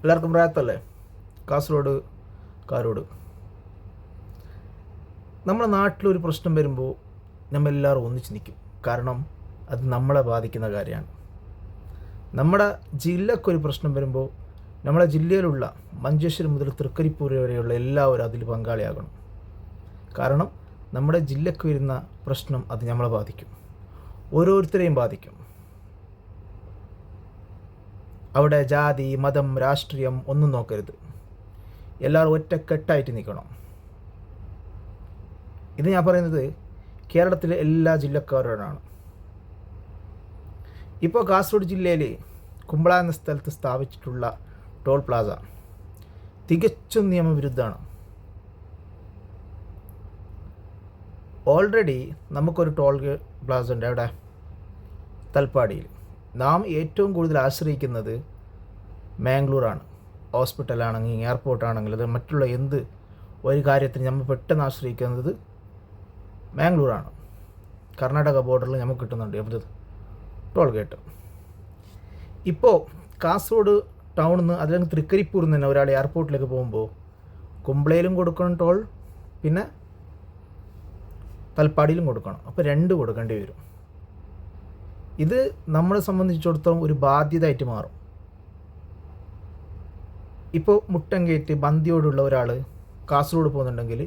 എല്ലാവർക്കും പ്രായത്തല്ലേ? കാസർഗോഡ് നമ്മുടെ നാട്ടിലൊരു പ്രശ്നം വരുമ്പോൾ നമ്മളെല്ലാവരും ഒന്നിച്ച് നിൽക്കും. കാരണം അത് നമ്മളെ ബാധിക്കുന്ന കാര്യമാണ്. നമ്മുടെ ജില്ലക്കൊരു പ്രശ്നം വരുമ്പോൾ നമ്മളെ ജില്ലയിലുള്ള മഞ്ചേശ്വരം മുതൽ തൃക്കരിപ്പൂർ വരെയുള്ള എല്ലാവരും അതിൽ പങ്കാളിയാകണം. കാരണം നമ്മുടെ ജില്ലക്ക് വരുന്ന പ്രശ്നം അത് നമ്മളെ ബാധിക്കും, ഓരോരുത്തരെയും ബാധിക്കും. അവിടെ ജാതി, മതം, രാഷ്ട്രീയം ഒന്നും നോക്കരുത്. എല്ലാവരും ഒറ്റക്കെട്ടായിട്ട് നിൽക്കണം. ഇത് ഞാൻ പറയുന്നത് കേരളത്തിലെ എല്ലാ ജില്ലക്കാരോടാണ്. ഇപ്പോൾ കാസർഗോഡ് ജില്ലയിൽ കുമ്പള എന്ന സ്ഥലത്ത് സ്ഥാപിച്ചിട്ടുള്ള ടോൾ പ്ലാസ തികച്ചും നിയമവിരുദ്ധമാണ്. ഓൾറെഡി നമുക്കൊരു ടോൾ പ്ലാസ ഉണ്ട് അവിടെ തൽപ്പാടിയിൽ. നാം ഏറ്റവും കൂടുതൽ ആശ്രയിക്കുന്നത് മാംഗ്ലൂരാണ്. ഹോസ്പിറ്റലാണെങ്കിൽ, എയർപോർട്ടാണെങ്കിൽ, അത് മറ്റുള്ള എന്ത് ഒരു കാര്യത്തിന് നമ്മൾ പെട്ടെന്ന് ആശ്രയിക്കുന്നത് മാംഗ്ലൂരാണ്. കർണാടക ബോർഡറിൽ നമുക്ക് കിട്ടുന്നുണ്ട് എന്ത് ടോൾ ഗേറ്റ്. ഇപ്പോൾ കാസർഗോഡ് ടൗണിൽ നിന്ന് അല്ലെങ്കിൽ തൃക്കരിപ്പൂരിൽ നിന്ന് തന്നെ ഒരാൾ എയർപോർട്ടിലേക്ക് പോകുമ്പോൾ കുമ്പളയിലും കൊടുക്കണം ടോൾ, പിന്നെ തൽപ്പാടിയിലും കൊടുക്കണം. അപ്പോൾ 2 കൊടുക്കേണ്ടി വരും. ഇത് നമ്മളെ സംബന്ധിച്ചിടത്തോളം ഒരു ബാധ്യതയായിട്ട് മാറും. ഇപ്പോൾ മുട്ടൻഗേറ്റ് ബന്ദിയോടുള്ള ഒരാൾ കാസർഗോഡ് പോകുന്നുണ്ടെങ്കിൽ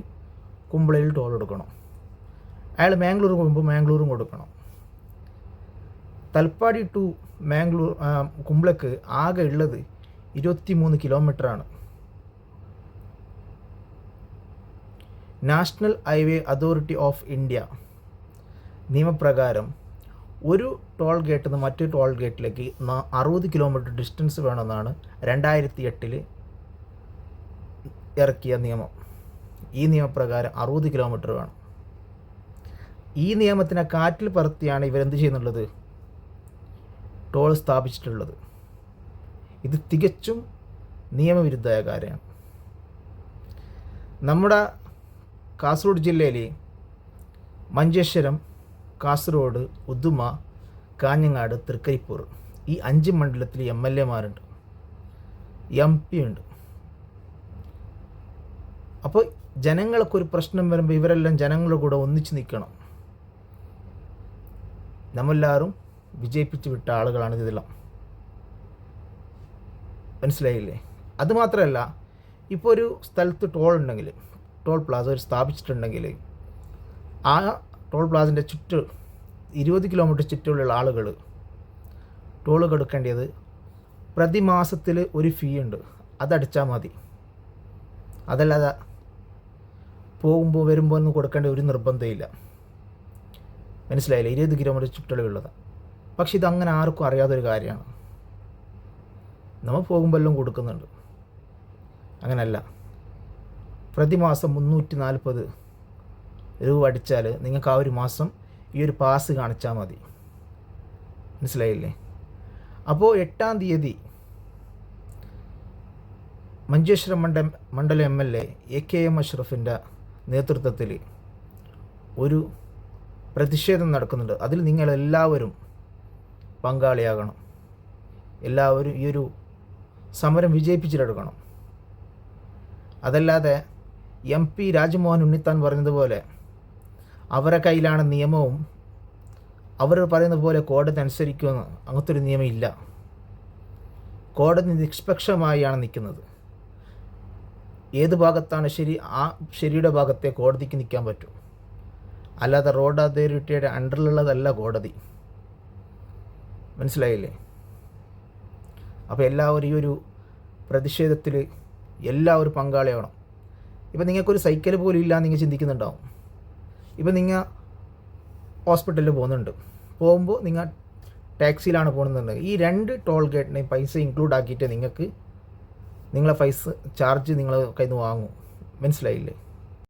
കുമ്പളയിൽ ടോൾ കൊടുക്കണം. അയാൾ മാംഗ്ലൂർ പോകുമ്പോൾ മാംഗ്ലൂരും കൊടുക്കണം. തൽപ്പാടി ടു കുമ്പളക്ക് ആകെ ഉള്ളത് 23 കിലോമീറ്ററാണ്. National highway authority of India നിയമപ്രകാരം ഒരു ടോൾ ഗേറ്റിൽ നിന്ന് മറ്റൊരു ടോൾ ഗേറ്റിലേക്ക് 60 കിലോമീറ്റർ ഡിസ്റ്റൻസ് വേണമെന്നാണ് 2008 ഇറക്കിയ നിയമം. ഈ നിയമപ്രകാരം 60 കിലോമീറ്റർ വേണം. ഈ നിയമത്തിനെ കാറ്റിൽ പറത്തിയാണ് ഇവരെന്ത് ചെയ്യുന്നുള്ളത്, ടോൾ സ്ഥാപിച്ചിട്ടുള്ളത്. ഇത് തികച്ചും നിയമവിരുദ്ധമായ കാര്യമാണ്. നമ്മുടെ കാസർഗോഡ് ജില്ലയിൽ മഞ്ചേശ്വരം, കാസർഗോഡ്, ഉദുമ, കാഞ്ഞങ്ങാട്, തൃക്കരിപ്പൂർ ഈ 5 മണ്ഡലത്തിൽ MLA-മാരുണ്ട്, MP ഉണ്ട്. അപ്പോൾ ജനങ്ങൾക്കൊരു പ്രശ്നം വരുമ്പോൾ ഇവരെല്ലാം ജനങ്ങളുടെ കൂടെ ഒന്നിച്ച് നിൽക്കണം. നമ്മളെല്ലാവരും വിജയിപ്പിച്ച് വിട്ട ആളുകളാണ് ഇതെല്ലാം. മനസ്സിലായില്ലേ? അതുമാത്രമല്ല, ഇപ്പോൾ ഒരു സ്ഥലത്ത് ടോൾ പ്ലാസ ഒരു സ്ഥാപിച്ചിട്ടുണ്ടെങ്കിൽ ആ ടോൾ പ്ലാസിൻ്റെ 20 കിലോമീറ്റർ ചുറ്റുള്ള ആളുകൾ ടോൾ കൊടുക്കേണ്ടത് പ്രതിമാസത്തിൽ ഒരു ഫീ ഉണ്ട്, അതടിച്ചാൽ മതി. അതല്ലാതെ പോകുമ്പോൾ വരുമ്പോൾ ഒന്നും കൊടുക്കേണ്ട ഒരു നിർബന്ധമില്ല. മനസ്സിലായില്ലേ? 20 കിലോമീറ്റർ ചുറ്റളവുള്ളത്. പക്ഷെ ഇതങ്ങനെ ആർക്കും അറിയാത്തൊരു കാര്യമാണ്. നമ്മൾ പോകുമ്പോൾ എല്ലാം കൊടുക്കുന്നുണ്ട്. അങ്ങനെയല്ല, പ്രതിമാസം 340 രൂപ അടിച്ചാൽ നിങ്ങൾക്ക് ആ ഒരു മാസം ഈ ഒരു പാസ് കാണിച്ചാൽ മതി. മനസ്സിലായില്ലേ? അപ്പോൾ 8-ാം തീയതി മഞ്ചേശ്വരം മണ്ഡല MLA AKM അഷ്റഫിൻ്റെ നേതൃത്വത്തിൽ ഒരു പ്രതിഷേധം നടക്കുന്നുണ്ട്. അതിൽ നിങ്ങളെല്ലാവരും പങ്കാളിയാകണം. എല്ലാവരും ഈ ഒരു സമരം വിജയിപ്പിച്ചിട്ടെടുക്കണം. അതല്ലാതെ MP രാജ്മോഹൻ ഉണ്ണിത്താൻ പറഞ്ഞതുപോലെ അവരുടെ കയ്യിലാണ് നിയമവും, അവർ പറയുന്ന പോലെ കോടതി അനുസരിക്കുമെന്ന് അങ്ങനത്തെ ഒരു നിയമം ഇല്ല. കോടതി നിഷ്പക്ഷമായാണ് നിൽക്കുന്നത്. ഏത് ഭാഗത്താണ് ശരി, ആ ശരിയുടെ ഭാഗത്തെ കോടതിക്ക് നിൽക്കാൻ പറ്റും. അല്ലാതെ റോഡ് അതോറിറ്റിയുടെ അണ്ടറിലുള്ളതല്ല കോടതി. മനസ്സിലായില്ലേ? അപ്പോൾ എല്ലാവരും ഈ ഒരു പ്രതിഷേധത്തിൽ എല്ലാവരും പങ്കാളിയാവണം. ഇപ്പം നിങ്ങൾക്കൊരു സൈക്കിൾ പോലും ഇല്ല നിങ്ങൾ ചിന്തിക്കുന്നുണ്ടാവും. ഇപ്പം നിങ്ങൾ ഹോസ്പിറ്റലിൽ പോകുമ്പോൾ നിങ്ങൾ ടാക്സിയിലാണ് പോകുന്നുണ്ടെങ്കിൽ ഈ 2 ടോൾ ഗേറ്റിനെയും പൈസ ഇൻക്ലൂഡ് ആക്കിയിട്ട് നിങ്ങളെ പൈസ ചാർജ് നിങ്ങൾ കയ്യിൽ നിന്ന് വാങ്ങും. മനസ്സിലായില്ലേ?